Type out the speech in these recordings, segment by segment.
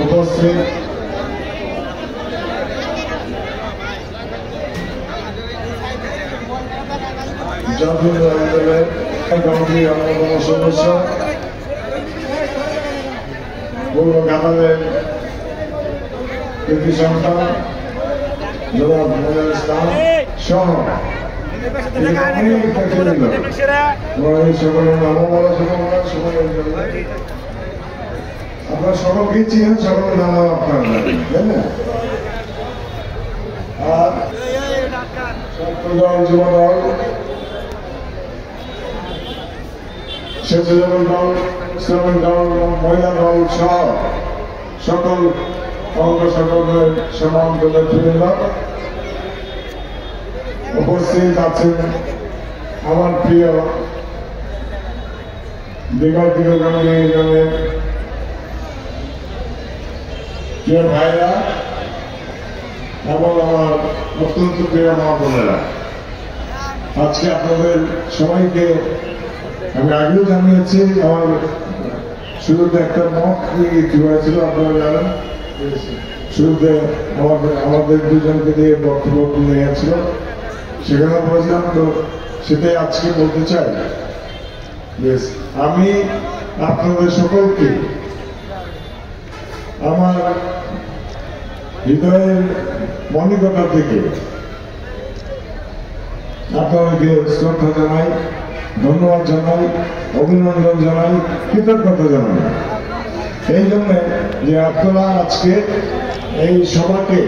উপস্থিত জাতীয় আন্দোলনের কমিটির অন্যতম সদস্য পূর্ব কাতারের কৃতি সন্তান জনাব মনিরুল ইসলাম সহ আপনারা সকলকেই চিনেন, সকলের নাম আপনারা জানেন, তাই না? আর ছাত্রদল, যুবদল, স্বেচ্ছাসেবক দল, শ্রমিক দল, মহিলা দল সহ সকল অঙ্গ সংগঠনের সম্মানিত নেতৃবৃন্দ উপস্থিত আছেন। আমার প্রিয় দিগন্তগামী ইউনিয়নের প্রিয় ভাইরা এবং আমার অত্যন্ত প্রিয় মা বোনেরা, আজকে আপনাদের সবাইকে আমি আগেও জানিয়েছি, আমার শুরুতে একটা মত কি হয়েছিল আপনারা জানেন, শুরুতে আমাদের দুজনকে দিয়ে বক্তব্য নিয়েছিল, সেখানে বলছিলাম, তো সেটাই আজকে বলতে চাই। আমি আপনাদের সকলকে আমার হৃদয়ের মনিকতা থেকে আপনাদেরকে শ্রদ্ধা জানাই, ধন্যবাদ জানাই, অভিনন্দন জানাই, কৃতজ্ঞতা জানাই এই জন্য যে আপনারা আজকে এই সভাকে,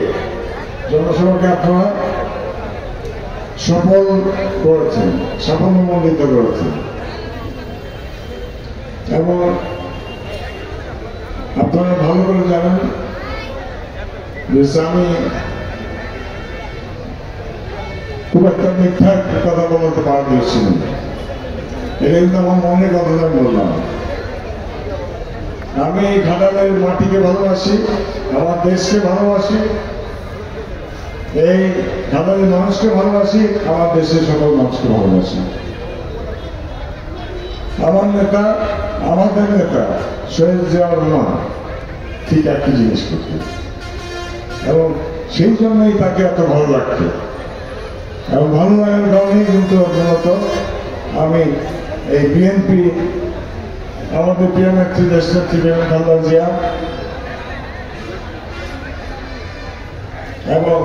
জনসভাকে আপনারা সফল করেছেন, সাফল্যমণ্ডিত করেছেন এবং আপনারা ভালো করে জানেন যে আমি খুব একটা মিথ্যা কথা বলতে পারছি না, এটা কিন্তু আমার মনের কথাটা বললাম। আমি এই ঘাটালের মাটিকে ভালোবাসি, আমার দেশকে ভালোবাসি, এই ঘাটালের মানুষকে ভালোবাসি, আমার দেশের সকল মানুষকে ভালোবাসি। আমার নেতা, আমাদের নেতা শহীদ জিয়াউর রহমান ঠিক একই জিনিস করতেন এবং সেই জন্যই তাকে এত ভালো লাগত এবং ভালো লাগার কারণেই কিন্তু মূলত আমি এই বিএনপি, আমাদের প্রিয় নেত্রী, দেশ নেত্রী বেগম খালেদা জিয়া এবং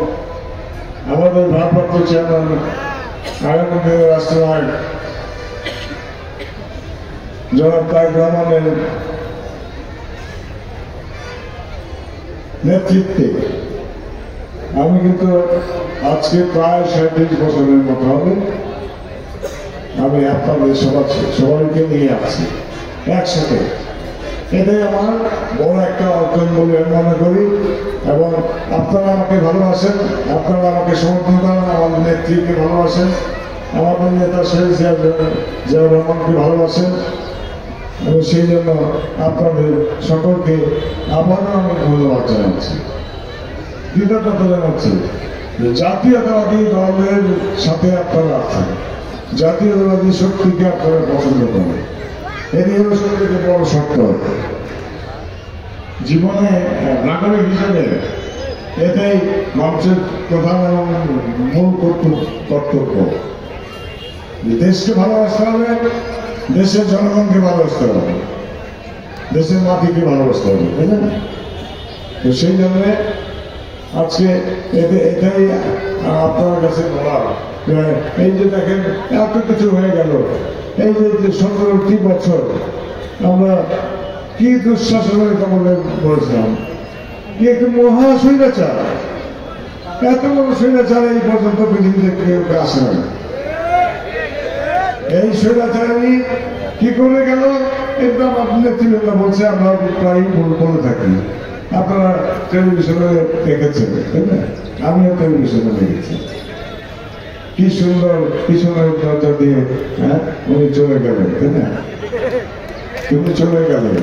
আমাদের ভারপ্রাপ্ত চেয়ারম্যান আগামী দিনের রাষ্ট্রনায়ক জনাব তারেক রহমানের নেতৃত্বে আমি কিন্তু আজকে প্রায় 37 বছরের মতো হবে আমি আপনাদের সবাইকে নিয়ে আসছি একসাথে। এটাই আমার বড় একটা অর্জন বলে আমি মনে করি এবং আপনারা আমাকে ভালোবাসেন, আপনারা আমাকে সমর্থন করেন, আমার নেত্রীকে ভালোবাসেন, আমাদের নেতা শহীদ জিয়াউর রহমানকে ভালোবাসেন এবং সেই জন্য আপনাদের সকলকে আবারও আমি ধন্যবাদ জানাচ্ছি, কৃতজ্ঞতা জানাচ্ছি। জাতীয়তাবাদী দলের সাথে আপনারা আছেন, জাতীয়তাবাদী শক্তিকে আপনারা পছন্দ করেন, এটি হল সবথেকে বড় সত্য। জীবনে নাগরিক হিসেবে এটাই মানুষের প্রধান এবং মূল কর্তব্য। দেশকে ভালোবাসতে হবে, দেশের জনগণকে ভালোবাসতে হবে, দেশের মাটিকে ভালোবাসতে হবে, তাই না? তো সেই জন্য আজকে এটাই আপনার কাছে বলার, এই যে দেখেন এত কিছু হয়ে গেল, এই যে 17টি বছর আমরা কি দুঃশাসনের কবলে পড়েছিলাম, কি একটু মহা স্বৈরাচার, এত বড় স্বৈরাচার এই পর্যন্ত পৃথিবীতে কেউ আসে না। এই স্বৈরাচারী কি করে গেল একদম আপনার নেতৃবৃন্দ বলছে, আমরা প্রায় বলে থাকি, আপনারা টেলিভিশনে দেখেছেন, তাই না? আমিও টেলিভিশনে দেখেছি কি সুন্দর পিছনের দরজা দিয়ে উনি চলে গেলেন, তাই না? তুমি চলে গেলেন